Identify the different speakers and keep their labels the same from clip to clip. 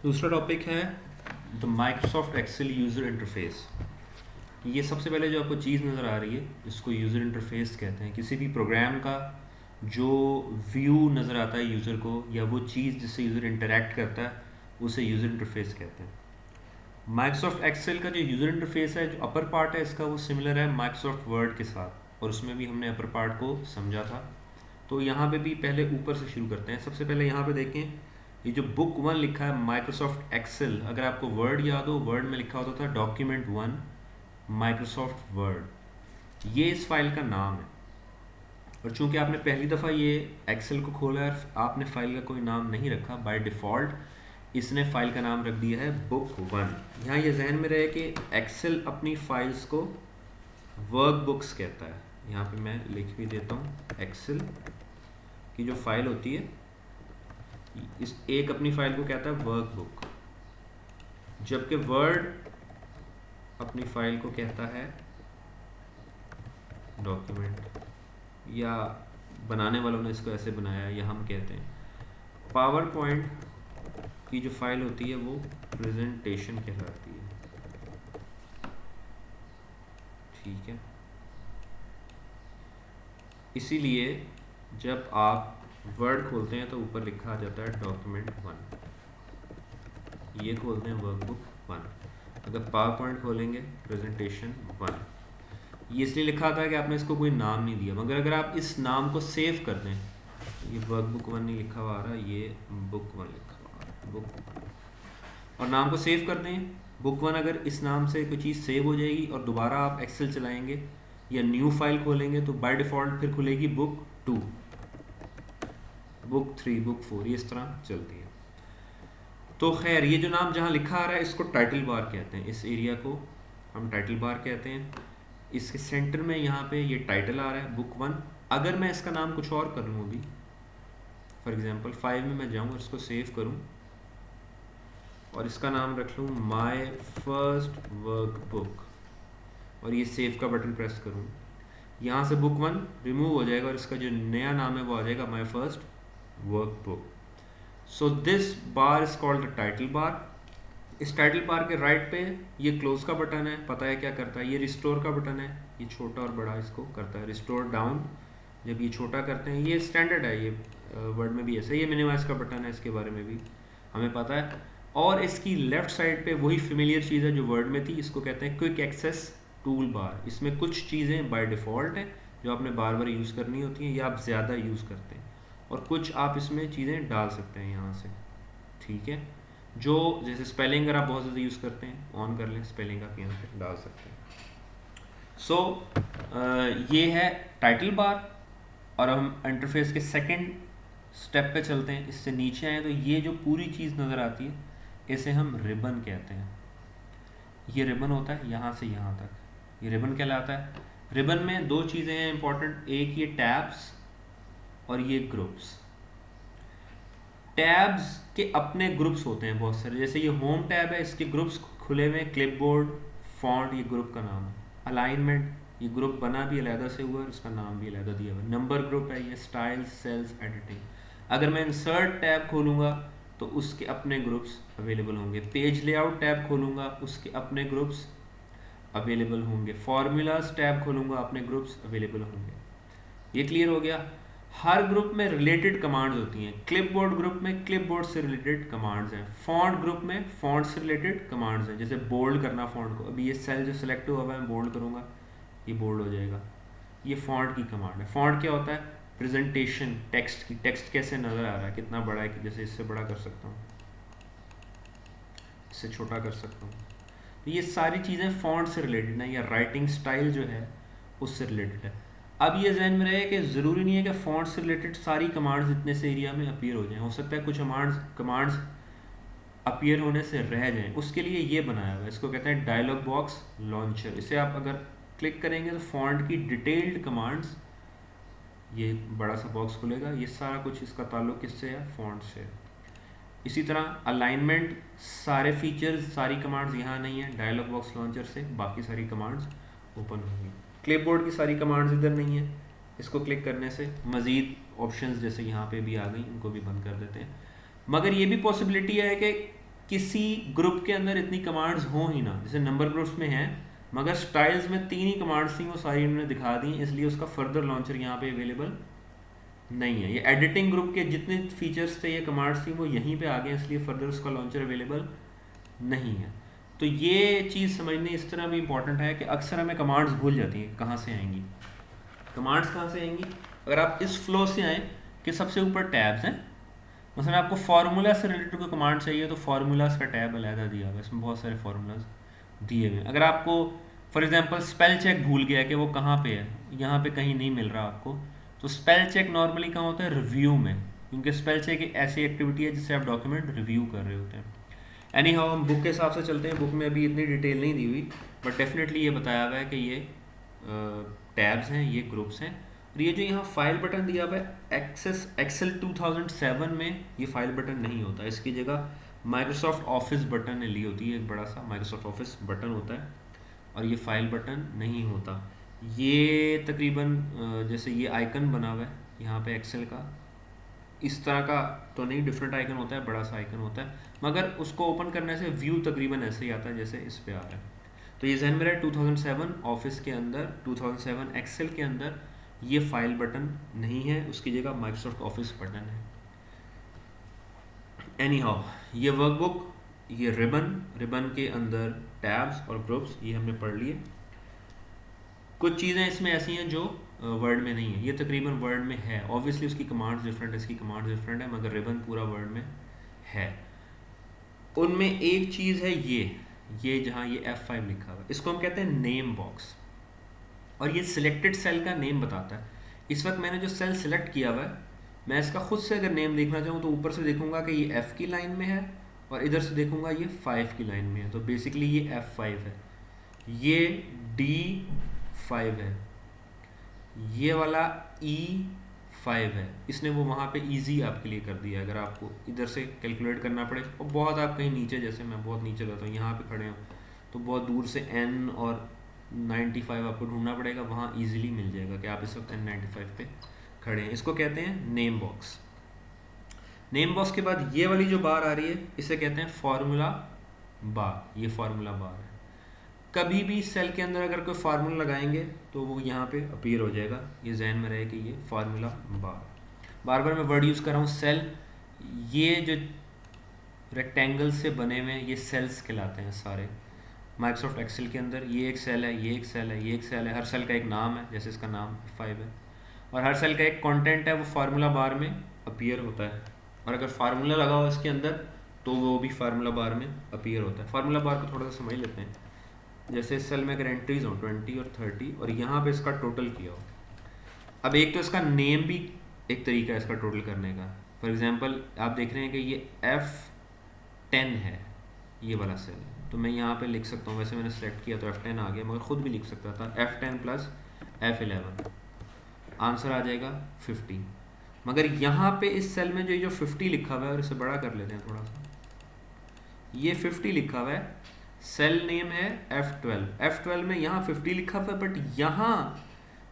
Speaker 1: दूसरा टॉपिक है the Microsoft Excel user interface. ये सबसे पहले जो आपको चीज़ नज़र आ रही है जिसको यूज़र इंटरफेस कहते हैं, किसी भी प्रोग्राम का जो व्यू नज़र आता है यूज़र को या वो चीज़ जिससे यूज़र इंटरेक्ट करता है उसे यूज़र इंटरफेस कहते हैं। माइक्रोसॉफ्ट एक्सेल का जो यूज़र इंटरफेस है, जो अपर पार्ट है इसका, वो सिमिलर है माइक्रोसॉफ्ट वर्ड के साथ, और उसमें भी हमने अपर पार्ट को समझा था। तो यहाँ पे भी पहले ऊपर से शुरू करते हैं। सबसे पहले यहाँ पे देखें, ये जो बुक 1 लिखा है माइक्रोसॉफ्ट एक्सेल, अगर आपको वर्ड याद हो, वर्ड में लिखा होता था डॉक्यूमेंट 1 माइक्रोसॉफ्ट वर्ड, ये इस फाइल का नाम है। और चूंकि आपने पहली दफ़ा ये एक्सेल को खोला है, आपने फाइल का कोई नाम नहीं रखा, बाय डिफ़ॉल्ट इसने फाइल का नाम रख दिया है बुक 1। यहाँ ये जहन में रहे कि एक्सेल अपनी फाइल्स को वर्क बुक्स कहता है। यहाँ पे मैं लिख भी देता हूँ, एक्सेल की जो फाइल होती है इस एक अपनी फाइल को कहता है वर्क बुक, जबकि वर्ड अपनी फाइल को कहता है डॉक्यूमेंट, या बनाने वालों ने इसको ऐसे बनाया या हम कहते हैं पावर पॉइंट की जो फाइल होती है वो प्रेजेंटेशन कहलाती है। ठीक है, इसीलिए जब आप वर्ड खोलते हैं तो ऊपर लिखा आ जाता है डॉक्यूमेंट 1, ये खोलते हैं वर्कबुक 1। अगर पावर पॉइंट खोलेंगे प्रेजेंटेशन 1। ये इसलिए लिखा था कि आपने इसको कोई नाम नहीं दिया, मगर अगर आप इस नाम को सेव कर दें, ये वर्कबुक 1 नहीं लिखा हुआ आ रहा, ये बुक 1 लिखा हुआ आ रहा, बुक 1, और नाम को सेव कर दें बुक 1। अगर इस नाम से कोई चीज़ सेव हो जाएगी और दोबारा आप एक्सेल चलाएंगे या न्यू फाइल खोलेंगे तो बाय डिफ़ॉल्ट फिर खुलेगी बुक 2, बुक 3, बुक 4, ये इस तरह चलती है। तो खैर, ये जो नाम जहाँ लिखा आ रहा है इसको टाइटल बार कहते हैं, इस एरिया को हम टाइटल बार कहते हैं। इसके सेंटर में यहाँ पे ये टाइटल आ रहा है बुक 1। अगर मैं इसका नाम कुछ और कर लूँ, अभी फॉर एग्जांपल 5 में मैं जाऊँ और इसको सेव करूँ और इसका नाम रख लूँ माय फर्स्ट वर्क बुक, और ये सेव का बटन प्रेस करूँ, यहाँ से बुक 1 रिमूव हो जाएगा और इसका जो नया नाम है वो आ जाएगा my first work book. So this bar is called the title bar. इस टाइटल बार के राइट पे ये क्लोज का बटन है, पता है क्या करता है, ये रिस्टोर का बटन है, ये छोटा और बड़ा इसको करता है, रिस्टोर डाउन जब ये छोटा करते हैं, ये स्टैंडर्ड है, ये वर्ड में भी ऐसा। ये मिनिमाइज का बटन है, इसके बारे में भी हमें पता है। और इसकी लेफ्ट साइड पे वही फेमिलियर चीज़ है जो वर्ड में थी, इसको कहते हैं क्विक एक्सेस टूल बार। इसमें कुछ चीज़ें बाय डिफ़ॉल्ट हैं जो आपने बार बार यूज़ करनी होती हैं या आप ज़्यादा यूज़ करते हैं, और कुछ आप इसमें चीज़ें डाल सकते हैं यहाँ से। ठीक है, जो जैसे स्पेलिंग अगर आप बहुत ज़्यादा यूज़ करते हैं, ऑन कर लें, स्पेलिंग आप यहाँ पे डाल सकते हैं। सो ये है टाइटल बार। और हम इंटरफेस के सेकंड स्टेप पे चलते हैं। इससे नीचे आए तो ये जो पूरी चीज़ नज़र आती है इसे हम रिबन कहते हैं। ये रिबन होता है यहाँ से यहाँ तक, ये रिबन कहलाता है। रिबन में दो चीज़ें हैं इंपॉर्टेंट, एक ये टैब्स और ये ग्रुप्स। टैब्स के अपने ग्रुप्स होते हैं बहुत सारे, जैसे ये होम टैब है, इसके ग्रुप्स खुले हुए हैं, क्लिपबोर्ड, फॉन्ट, ये ग्रुप का नाम है। अलाइनमेंट, ये ग्रुप बना भी अलहदा से हुआ है, इसका नाम भी अलहदा दिया हुआ है। नंबर ग्रुप है ये, स्टाइल, सेल्स, एडिटिंग। अगर मैं इंसर्ट टैब खोलूँगा तो उसके अपने ग्रुप्स अवेलेबल होंगे। पेज लेआउट टैब खोलूँगा उसके अपने ग्रुप्स अवेलेबल होंगे। फॉर्मूलाज टैब खोलूँगा अपने ग्रुप्स अवेलेबल होंगे। ये क्लियर हो गया। हर ग्रुप में रिलेटेड कमांड्स होती हैं। क्लिपबोर्ड ग्रुप में क्लिपबोर्ड से रिलेटेड कमांड्स हैं। फॉन्ट ग्रुप में फॉन्ट से रिलेटेड कमांड्स हैं, जैसे बोल्ड करना फॉन्ट को। अभी ये सेल जो सिलेक्ट हुआ है मैं बोल्ड करूँगा, ये बोल्ड हो जाएगा, ये फॉन्ट की कमांड है। फॉन्ट क्या होता है, प्रेजेंटेशन टेक्स्ट की, टेक्स्ट कैसे नज़र आ रहा है, कितना बड़ा है, कि जैसे इससे बड़ा कर सकता हूँ, इससे छोटा कर सकता हूँ। तो ये सारी चीज़ें फॉन्ट से रिलेटेड हैं, या राइटिंग स्टाइल जो है उससे रिलेटेड है। अब ये जहन में रहे कि ज़रूरी नहीं है कि फॉन्ट से रिलेटेड सारी कमांड्स इतने से एरिया में अपीयर हो जाएं। हो सकता है कुछ कमांड्स अपीयर होने से रह जाएं, उसके लिए ये बनाया हुआ है, इसको कहते हैं डायलॉग बॉक्स लॉन्चर। इसे आप अगर क्लिक करेंगे तो फॉन्ट की डिटेल्ड कमांड्स, ये बड़ा सा बॉक्स खुलेगा, ये सारा कुछ इसका ताल्लुक किससे है, फॉन्ट से। इसी तरह अलाइनमेंट, सारे फीचर्स, सारी कमांड्स यहाँ नहीं है, डायलॉग बॉक्स लॉन्चर से बाकी सारी कमांड्स ओपन होंगी। क्लिपबोर्ड की सारी कमांड्स इधर नहीं है, इसको क्लिक करने से मज़ीद ऑप्शंस जैसे यहाँ पे भी आ गई, इनको भी बंद कर देते हैं। मगर ये भी पॉसिबिलिटी है कि किसी ग्रुप के अंदर इतनी कमांड्स हों ही ना, जैसे नंबर ग्रुप्स में हैं मगर स्टाइल्स में 3 ही कमांड्स थी, वो सारी इन्होंने दिखा दी, इसलिए उसका फर्दर लॉन्चर यहाँ पे अवेलेबल नहीं है। ये एडिटिंग ग्रुप के जितने फीचर्स थे, ये कमांड्स थी, वो यहीं पे आ गए, इसलिए फर्दर उसका लॉन्चर अवेलेबल नहीं है। तो ये चीज़ समझनी इस तरह भी इंपॉर्टेंट है कि अक्सर हमें कमांड्स भूल जाती हैं कहाँ से आएंगी। कमांड्स कहाँ से आएंगी? अगर आप इस फ्लो से आएँ कि सबसे ऊपर टैब्स हैं, मसलन आपको फार्मूला से रिलेटेड कोई कमांड चाहिए तो फार्मूलाज का टैब अलहदा दिया हुआ है, इसमें बहुत सारे फार्मूलाज दिए हुए हैं। अगर आपको फॉर एग्जांपल स्पेल चेक भूल गया कि वो कहाँ पे है, यहाँ पे कहीं नहीं मिल रहा आपको, तो स्पेल चेक नॉर्मली कहाँ होता है? रिव्यू में, क्योंकि स्पेल चेक एक ऐसी एक्टिविटी है जिससे आप डॉक्यूमेंट रिव्यू कर रहे होते हैं। एनी हाउ हम बुक के हिसाब से चलते हैं, बुक में अभी इतनी डिटेल नहीं दी हुई, बट डेफिनेटली ये बताया हुआ है कि ये टैब्स हैं, ये ग्रुप्स हैं। और ये जो यहाँ फाइल बटन दिया हुआ है एक्सेल 2007 में ये फाइल बटन नहीं होता, इसकी जगह माइक्रोसॉफ्ट ऑफिस बटन ने ली होती है, एक बड़ा सा माइक्रोसॉफ्ट ऑफिस बटन होता है और ये फाइल बटन नहीं होता। ये तकरीबन जैसे ये आइकन बना हुआ है यहाँ पे एक्सेल का, इस तरह का तो नहीं, डिफरेंट आइकन होता है, बड़ा सा आइकन होता है, मगर उसको ओपन करने से व्यू तकरीबन ऐसे ही आता है जैसे इस पे आ रहा है। तो ये जहन में रहे 2007 ऑफिस के अंदर, 2007 एक्सेल के अंदर ये फाइल बटन नहीं है, उसकी जगह माइक्रोसॉफ्ट ऑफिस बटन है। एनी हाउ ये वर्कबुक, ये रिबन के अंदर टैब्स और ग्रुप्स ये हमने पढ़ लिए। कुछ चीज़ें इसमें ऐसी हैं जो वर्ड में नहीं है, ये तकरीबन वर्ड में है, ऑब्वियसली उसकी कमांड्स डिफरेंट है, इसकी कमांड्स डिफरेंट है, मगर रिबन पूरा वर्ड में है। उनमें एक चीज़ है ये जहाँ ये F5 लिखा हुआ है, इसको हम कहते हैं नेम बॉक्स, और ये सिलेक्टेड सेल का नेम बताता है। इस वक्त मैंने जो सेल सिलेक्ट किया हुआ है, मैं इसका खुद से अगर नेम देखना चाहूँ तो ऊपर से देखूंगा कि ये F की लाइन में है और इधर से देखूंगा ये 5 की लाइन में है, तो बेसिकली ये F5 है, ये D5 है, ये वाला E5 है। इसने वो वहाँ पे इजी आपके लिए कर दिया है। अगर आपको इधर से कैलकुलेट करना पड़े और बहुत आप कहीं नीचे, जैसे मैं बहुत नीचे रहता हूँ, यहाँ पे खड़े हो तो बहुत दूर से N और 95 आपको ढूंढना पड़ेगा, वहाँ इजीली मिल जाएगा कि आप इस वक्त N95 पे खड़े हैं। इसको कहते हैं नेम बॉक्स। नेम बॉक्स के बाद ये वाली जो बार आ रही है इसे कहते हैं फार्मूला बार, ये फार्मूला बार है। कभी भी सेल के अंदर अगर कोई फार्मूला लगाएंगे तो वो यहाँ पे अपीयर हो जाएगा, ये जहन में रहे कि ये फार्मूला बार बार मैं वर्ड यूज़ कर रहा हूँ सेल। ये जो रेक्टेंगल से बने हुए ये सेल्स कहलाते हैं सारे माइक्रोसॉफ्ट एक्सेल के अंदर। ये एक सेल है, ये एक सेल है, ये एक सेल है, हर सेल का एक नाम है, जैसे इसका नाम 5 है, और हर सेल का एक कंटेंट है, वो फार्मूला बार में अपीयर होता है। और अगर फार्मूला लगा हो इसके अंदर तो वो भी फार्मूला बार में अपीयर होता है। फार्मूला बार को थोड़ा सा समझ लेते हैं। जैसे इस सेल में अगर एंट्रीज हो 20 और 30 और यहाँ पे इसका टोटल किया हो, अब एक तो इसका नेम भी एक तरीका है इसका टोटल करने का। फॉर एग्जांपल आप देख रहे हैं कि ये F10 है, ये वाला सेल, तो मैं यहाँ पे लिख सकता हूँ, वैसे मैंने सेलेक्ट किया तो F10 आ गया, मगर खुद भी लिख सकता था F10 प्लस F11, आंसर आ जाएगा 50। मगर यहाँ पे इस सेल में जो 50 लिखा हुआ है, और इसे बड़ा कर लेते हैं थोड़ा सा, ये 50 लिखा हुआ है, सेल नेम है F12 में यहाँ 50 लिखा हुआ है, बट यहाँ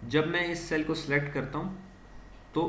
Speaker 1: जब मैं इस सेल को सिलेक्ट करता हूँ तो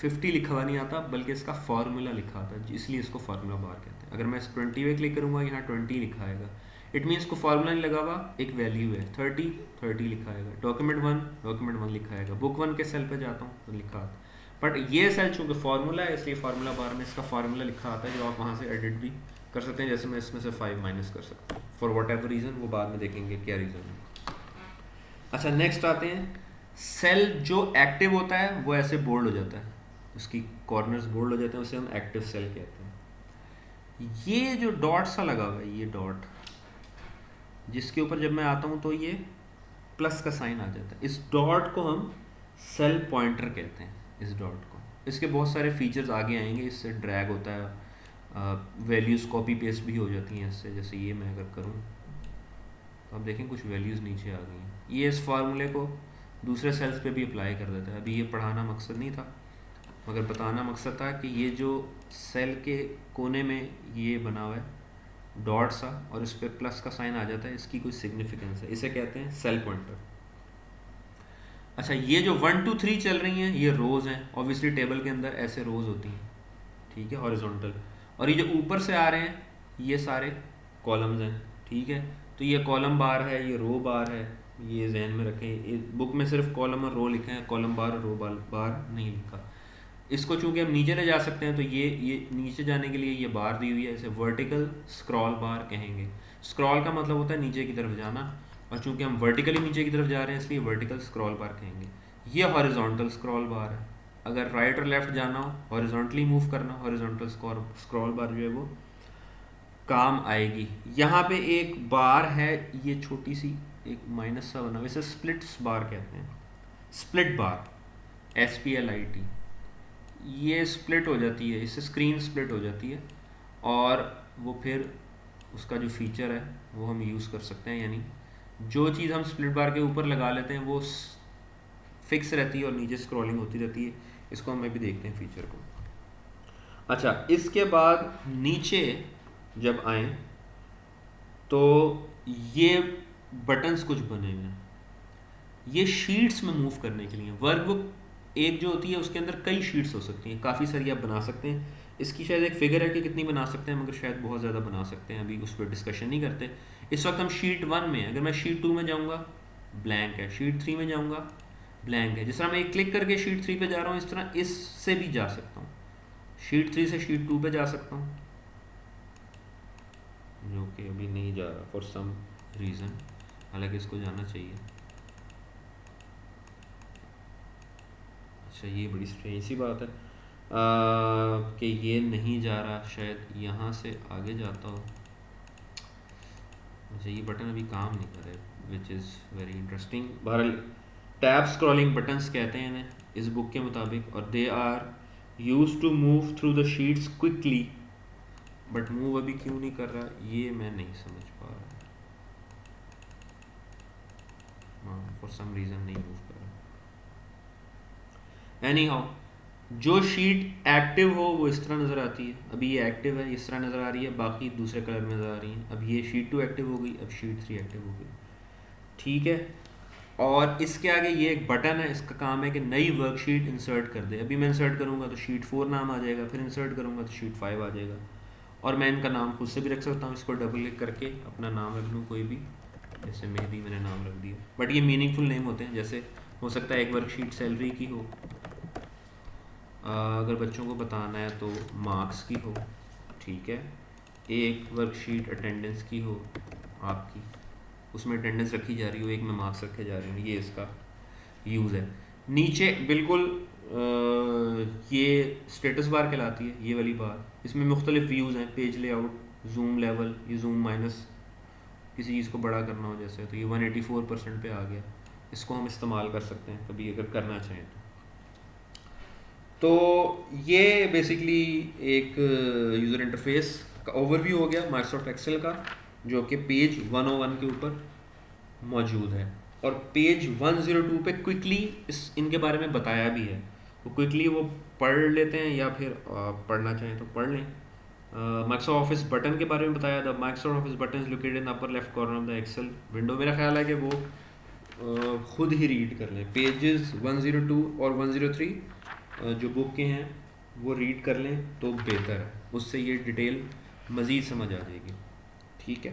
Speaker 1: 50 लिखा हुआ नहीं आता, बल्कि इसका फार्मूला लिखा आता है, इसलिए इसको फार्मूला बार कहते हैं। अगर मैं इस 20 पे क्लिक करूँगा, यहाँ 20 लिखा आएगा, इट मीन्स को फार्मूला नहीं लगा हुआ, एक वैल्यू है 30 लिखा आएगा, डॉक्यूमेंट 1 लिखा आएगा, बुक 1 के सेल पे जाता हूँ तो लिखा आता है। बट ये सेल चूँकि फार्मूला है, इसलिए फार्मूला बार में इसका फार्मूला लिखा आता है, जो आप वहाँ से एडिट भी कर सकते हैं। जैसे मैं इसमें से 5 माइनस कर सकता हूँ फॉर वट एवर रीज़न, वो बाद में देखेंगे क्या रीज़न है। अच्छा, नेक्स्ट आते हैं, सेल जो एक्टिव होता है वो ऐसे बोल्ड हो जाता है, उसकी कॉर्नर्स बोल्ड हो जाते हैं, उसे हम एक्टिव सेल कहते हैं। ये जो डॉट सा लगा हुआ है, ये डॉट जिसके ऊपर जब मैं आता हूँ तो ये प्लस का साइन आ जाता है, इस डॉट को हम सेल पॉइंटर कहते हैं। इस डॉट को, इसके बहुत सारे फीचर्स आगे आएंगे, इससे ड्रैग होता है, वैल्यूज़ कॉपी पेस्ट भी हो जाती हैं इससे। जैसे ये मैं अगर करूँ तो आप देखें कुछ वैल्यूज़ नीचे आ गई हैं। ये इस फार्मूले को दूसरे सेल्स पे भी अप्लाई कर देता है। अभी ये पढ़ाना मकसद नहीं था, मगर बताना मकसद था कि ये जो सेल के कोने में ये बना हुआ है डॉट सा और इस पर प्लस का साइन आ जाता है, इसकी कोई सिग्निफिकेंस है, इसे कहते हैं सेल पॉइंटर। अच्छा, ये जो 1 2 3 चल रही हैं ये रोज़ हैं, ऑब्वियसली टेबल के अंदर ऐसे रोज़ होती हैं, ठीक है, हॉरिजॉन्टल। और ये जो ऊपर से आ रहे हैं ये सारे कॉलम्स हैं, ठीक है। तो ये कॉलम बार है, ये रो बार है, ये जहन में रखें। बुक में सिर्फ कॉलम और रो लिखे हैं, कॉलम बार और रो बार नहीं लिखा। इसको चूंकि हम नीचे ले जा सकते हैं तो ये नीचे जाने के लिए ये बार दी हुई है, इसे वर्टिकल स्क्रॉल बार कहेंगे। स्क्रॉल का मतलब होता है नीचे की तरफ जाना, और चूंकि हम वर्टिकली नीचे की तरफ जा रहे हैं इसलिए वर्टिकल स्क्रॉल बार कहेंगे। ये हॉरिजॉन्टल स्क्रॉल बार है। अगर राइट और लेफ्ट जाना हो, हॉरिजॉन्टली मूव करना, हॉरिजॉन्टल स्क्रॉल बार जो है वो काम आएगी। यहाँ पे एक बार है, ये छोटी सी एक माइनस सा बना हुआ, इसे स्प्लिट्स बार कहते हैं। स्प्लिट बार, SPLIT, ये स्प्लिट हो जाती है, इससे स्क्रीन स्प्लिट हो जाती है, और वो फिर उसका जो फीचर है वो हम यूज़ कर सकते हैं। यानी जो चीज़ हम स्प्लिट बार के ऊपर लगा लेते हैं वो फिक्स रहती है और नीचे स्क्रॉलिंग होती रहती है। इसको हम अभी देखते हैं फीचर को। अच्छा, इसके बाद नीचे जब आए तो ये बटन्स कुछ बने हुए हैं, ये शीट्स में मूव करने के लिए। वर्कबुक एक जो होती है उसके अंदर कई शीट्स हो सकती हैं, काफ़ी सारी आप बना सकते हैं। इसकी शायद एक फिगर है कि कितनी बना सकते हैं, मगर शायद बहुत ज़्यादा बना सकते हैं, अभी उस पर डिस्कशन नहीं करते। इस वक्त हम शीट 1 में हैं। अगर मैं शीट 2 में जाऊँगा ब्लैंक है, शीट 3 में जाऊँगा ब्लैंक है। जिस तरह मैं एक क्लिक करके शीट 3 पे जा रहा हूँ, इस तरह इससे भी जा सकता हूँ, शीट 3 से शीट 2 पे जा सकता हूँ, जो कि अभी नहीं जा रहा फॉर सम रीज़न, हालांकि इसको जाना चाहिए। अच्छा, ये बड़ी स्ट्रेंज सी बात है कि ये नहीं जा रहा, शायद यहाँ से आगे जाता हो। अच्छा, ये बटन अभी काम नहीं कर रहे, विच इज़ वेरी इंटरेस्टिंग। बहरहाल टैब स्क्रॉलिंग बटन्स कहते हैं इन्हें इस बुक के मुताबिक, और they are used to move through the sheets quickly, but move अभी क्यों नहीं कर रहा ये मैं नहीं समझ पा रहा। हाँ, फॉर सम रीज़न नहीं मूव कर रहा। एनी हाउ, जो शीट एक्टिव हो वो इस तरह नज़र आती है। अभी ये एक्टिव है, इस तरह नज़र आ रही है, बाकी दूसरे कलर में नज़र आ रही हैं। अब ये शीट 2 एक्टिव हो गई, अब शीट 3 एक्टिव हो गई, ठीक है। और इसके आगे ये एक बटन है, इसका काम है कि नई वर्कशीट इंसर्ट कर दे। अभी मैं इंसर्ट करूँगा तो शीट 4 नाम आ जाएगा, फिर इंसर्ट करूँगा तो शीट 5 आ जाएगा, और मैं इनका नाम खुद से भी रख सकता हूँ। इसको डबल क्लिक करके अपना नाम रख लूँ कोई भी, जैसे मेहदी मैंने नाम रख दिया, बट ये मीनिंगफुल नेम होते हैं। जैसे हो सकता है एक वर्कशीट सैलरी की हो, अगर बच्चों को बताना है तो मार्क्स की हो, ठीक है। एक वर्कशीट अटेंडेंस की हो आपकी, उसमें अटेंडेंस रखी जा रही हो, एक में मार्क्स रखे जा रहे हैं, ये इसका यूज़ है। नीचे बिल्कुल ये स्टेटस बार कहलाती है, ये वाली बार। इसमें मुख्तलिफ व्यूज़ हैं, पेज लेआउट, जूम लेवल, ये जूम माइनस, किसी चीज़ को बड़ा करना हो जैसे, तो ये 184% पे आ गया। इसको हम इस्तेमाल कर सकते हैं कभी अगर करना चाहें तो ये बेसिकली एक यूज़र इंटरफेस का ओवरव्यू हो गया माइक्रोसॉफ्ट एक्सेल का, जो कि पेज 101 के ऊपर मौजूद है। और पेज 102 पे क्विकली इनके बारे में बताया भी है, वो क्विकली वो पढ़ लेते हैं, या फिर पढ़ना चाहें तो पढ़ लें। माइक्रोसॉफ्ट ऑफिस बटन के बारे में बताया था। Microsoft Office button is located in upper left corner of the Excel window. मेरा ख्याल है कि वो खुद ही रीड कर लें। पेजेस 102 और 103 जो बुक के हैं वो रीड कर लें तो बेहतर है, उससे ये डिटेल मज़ीद समझ आ जाएगी, ठीक है।